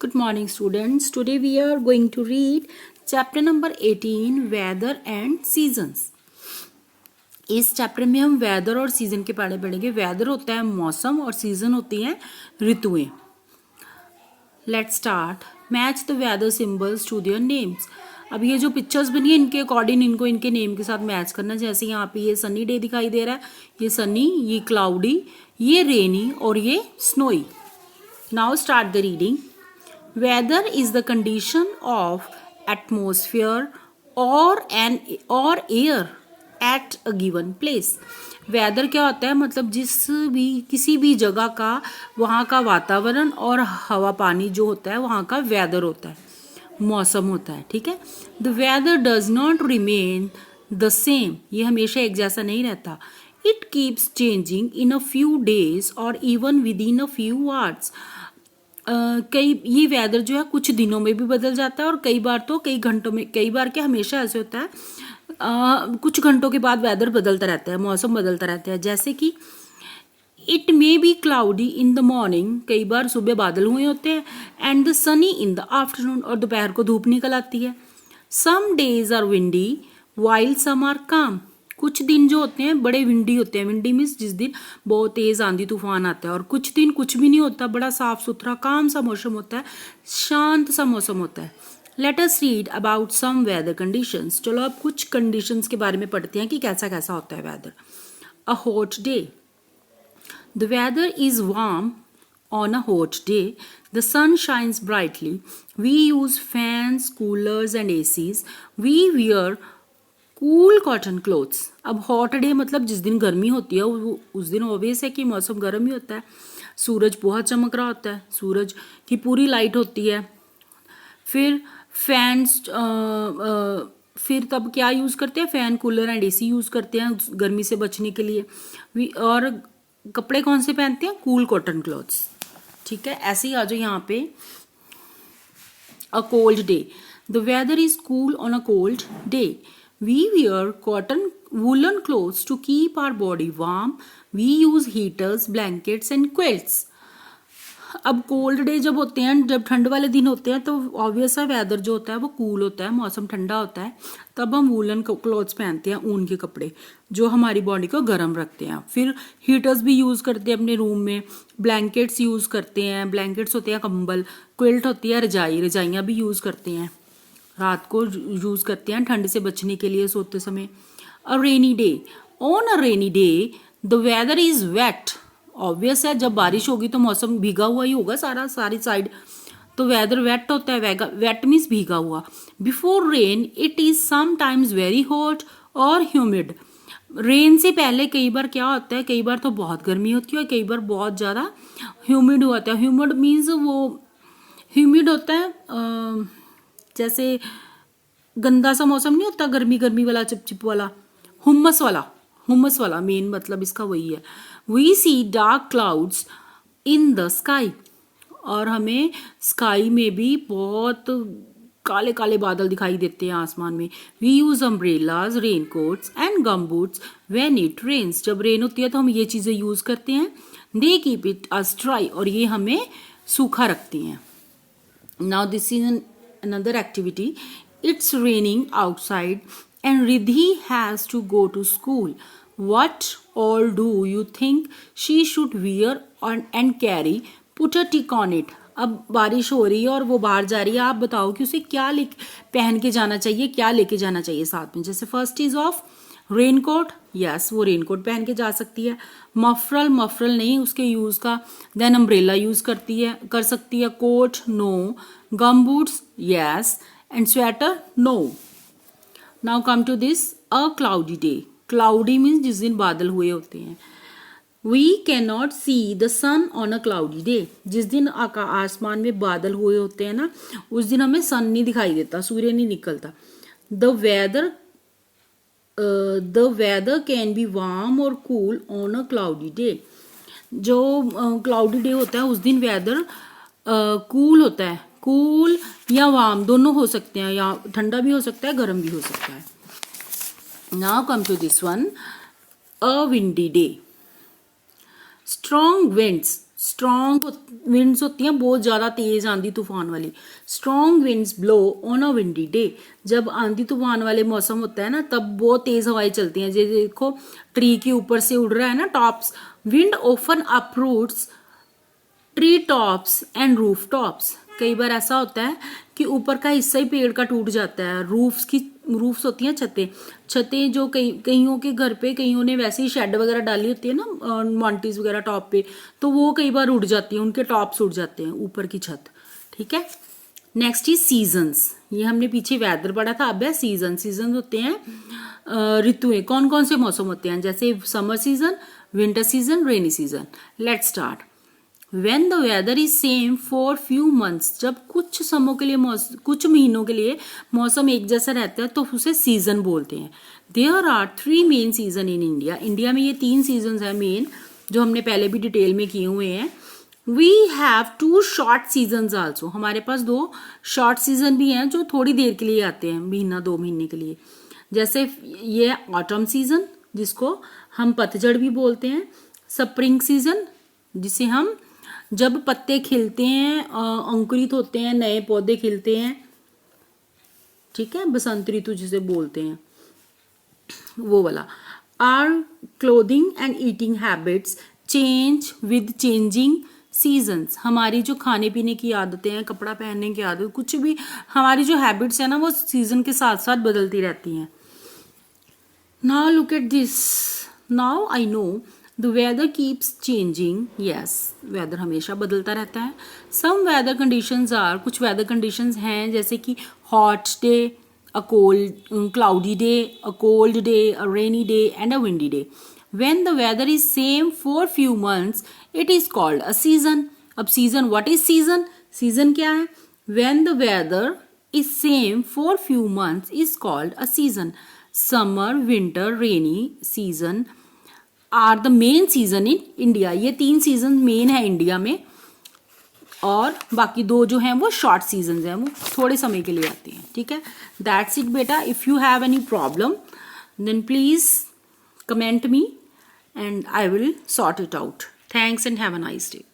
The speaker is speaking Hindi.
Good morning, students. Today we are going to read chapter number 18, Weather and Seasons. इस चैप्टर में हम वेदर और सीजन के बारे में पढ़ेंगे. वेदर होता है मौसम और सीजन होती हैं ऋतुएं. Let's start. Match the weather symbols to their names. अब ये जो पिक्चर्स बनी है इनके अकॉर्डिंग इनको इनके नेम के साथ मैच करना. जैसे यहाँ पे ये सनी डे दिखाई दे रहा है, ये सनी, ये क्लाउडी, ये रेनी और ये snowy. Now start the reading. Weather is the condition of atmosphere or air at a given place. Weather क्या होता है, मतलब किसी भी जगह का वहाँ का वातावरण और हवा पानी जो होता है वहाँ का वेदर होता है, मौसम होता है. ठीक है. The weather does not remain the same. ये हमेशा एक जैसा नहीं रहता. It keeps changing in a few days और even within a few hours. ये वेदर जो है कुछ दिनों में भी बदल जाता है और कई बार तो कई घंटों में, कई बार क्या हमेशा ऐसे होता है कुछ घंटों के बाद वेदर बदलता रहता है, मौसम बदलता रहता है. जैसे कि it may be cloudy in the morning, कई बार सुबह बादल हुए होते हैं, and the sunny in the afternoon, और दोपहर को धूप निकल आती है. Some days are windy while some are calm. कुछ दिन जो होते हैं बड़े विंडी होते हैं. विंडी मीन्स जिस दिन बहुत तेज आंधी तूफान आता है, और कुछ दिन कुछ भी नहीं होता, बड़ा साफ सुथरा काम सा मौसम होता है, शांत सा मौसम होता है. Let us read about some weather conditions. चलो अब कुछ कंडीशंस के बारे में पढ़ते हैं कि कैसा कैसा होता है weather. A hot day. The weather is warm on a hot day. The sun shines brightly. We use fans, coolers and ACs. We wear cool cotton clothes. अब हॉट डे मतलब जिस दिन गर्मी होती है उस दिन ऑब्वियस है कि मौसम गर्म ही होता है. सूरज बहुत चमक रहा होता है, सूरज की पूरी लाइट होती है. फिर फैंस, फिर तब क्या यूज़ करते हैं, fan, cooler and AC use करते हैं गर्मी से बचने के लिए. और कपड़े कौन से पहनते हैं, कूल कॉटन क्लॉथ्स. ठीक है. ऐसे ही आ जाओ यहाँ पे. A cold day. The weather is cool on a cold day. We wear cotton woolen clothes to keep our body warm. We use heaters, blankets and quilts. अब कोल्ड डे जब होते हैं, जब ठंड वाले दिन होते हैं, तो ऑब्वियस है वेदर जो होता है वो कूल होता है, मौसम ठंडा होता है. तब हम वूलन क्लॉथ्स पहनते हैं, ऊन के कपड़े जो हमारी बॉडी को गर्म रखते हैं. फिर हीटर्स भी यूज़ करते हैं अपने रूम में. ब्लैंकेट्स यूज़ करते हैं. ब्लैंकेट्स होते हैं कंबल. क्विल्ट होती है रजाई, रजाइयाँ भी यूज़ करते हैं, रात को यूज़ करते हैं ठंड से बचने के लिए सोते समय. A rainy day. On a rainy day the weather is wet. Obvious है जब बारिश होगी तो मौसम भीगा हुआ ही होगा सारी साइड, तो वेदर वेट होता है. वेट मीन्स भीगा हुआ. Before rain it is sometimes very hot और ह्यूमिड. रेन से पहले कई बार क्या होता है, कई बार तो बहुत गर्मी होती है और कई बार बहुत ज़्यादा ह्यूमिड होता है. ह्यूमिड मीन्स वो ह्यूमिड होता है जैसे गंदा सा मौसम नहीं होता, गर्मी गर्मी वाला, चिपचिप वाला, हुम्मस वाला मेन मतलब इसका वही है. We see dark clouds in the sky. और हमें स्काई में भी बहुत काले काले बादल दिखाई देते हैं आसमान में. We use umbrellas, rain coats and gum boots when it rains. जब रेन होती है तो हम ये चीज़ें यूज़ करते हैं. They keep it us dry. और ये हमें सूखा रखती हैं. Now this is another activity. It's raining outside and Riddhi has to go to school. What all do you think she should wear and carry? Put a tick on it. अब बारिश हो रही है और वो बाहर जा रही है. आप बताओ कि उसे क्या पहन के जाना चाहिए, क्या लेके जाना चाहिए साथ में. जैसे first is of raincoat. Yes, वो रेनकोट पहन के जा सकती है. मफरल नहीं उसके यूज़ का. देन अम्ब्रेला यूज़ कर सकती है. Coat no. Gum boots yes. And sweater no. Now come to this a cloudy day. Cloudy means जिस दिन बादल हुए होते हैं. We can not see the sun on a cloudy day. जिस दिन आसमान में बादल हुए होते हैं ना, उस दिन हमें सन नहीं दिखाई देता, सूर्य नहीं निकलता. The weather can be warm or cool on a cloudy day. जो क्लाउडी डे होता है उस दिन वेदर कूल होता है. कूल या वार्म दोनों हो सकते हैं, या ठंडा भी हो सकता है, गर्म भी हो सकता है. Now come to this one. A windy day. Strong winds strong winds होती हैं बहुत ज़्यादा तेज़ आंधी तूफान वाली। Strong winds blow on a windy day, जब आंधी तूफान वाले मौसम होता है ना तब बहुत तेज़ हवाएं चलती हैं। जैसे देखो ट्री के ऊपर से उड़ रहा है ना tops, wind often uproots tree tops and roof tops. कई बार ऐसा होता है कि ऊपर का हिस्सा ही पेड़ का टूट जाता है। रूफ्स होती हैं छतें जो कईयों के घर पे, कईयों ने वैसे ही शेड वगैरह डाली होती है ना मॉन्टीज वगैरह टॉप पे, तो वो कई बार उड़ जाती है, उनके टॉप्स उड़ जाते हैं ऊपर की छत। ठीक है, नेक्स्ट इज सीजन्स। ये हमने पीछे वेदर पढ़ा था, अब है सीजन। सीजन होते हैं ऋतुएं, कौन कौन से मौसम होते हैं, जैसे summer season, winter season, rainy season. Let's start. When the weather is same for few months, जब कुछ समों के लिए कुछ महीनों के लिए मौसम एक जैसा रहता है तो उसे सीजन बोलते हैं। There are 3 main season in India. India में ये 3 सीजन है मेन, जो हमने पहले भी डिटेल में किए हुए हैं। We have 2 short season also, हमारे पास 2 शॉर्ट सीजन भी हैं जो थोड़ी देर के लिए आते हैं, महीना 2 महीने के लिए। जैसे ये ऑटम सीजन जिसको हम पतझड़ भी बोलते हैं, स्प्रिंग सीजन जिसे हम जब पत्ते खिलते हैं, अंकुरित होते हैं, नए पौधे खिलते हैं, ठीक है, बसंत ऋतु जिसे बोलते हैं वो वाला। Our clothing and eating habits change with changing seasons, हमारी जो खाने पीने की आदतें हैं, कपड़ा पहनने की आदत, कुछ भी हमारी जो हैबिट्स है ना वो सीजन के साथ साथ बदलती रहती हैं। Now look at this, now I know The weather keeps changing. Yes, weather हमेशा बदलता रहता है। Some weather conditions are, कुछ weather conditions हैं जैसे कि hot day, a cloudy day, a cold day, a rainy day and a windy day. When the weather is same for few months, it is called a season. अब season, what is season? Season क्या है? When the weather is same for few months is called a season. Summer, winter, rainy season are the main season in India. ये 3 सीजन मेन है इंडिया में, और बाकी 2 जो हैं वो शॉर्ट सीजन हैं, वो थोड़े समय के लिए आती हैं। ठीक है, दैट्स इट बेटा। If you have any problem then please comment me and I will sort it out. Thanks and have a nice day.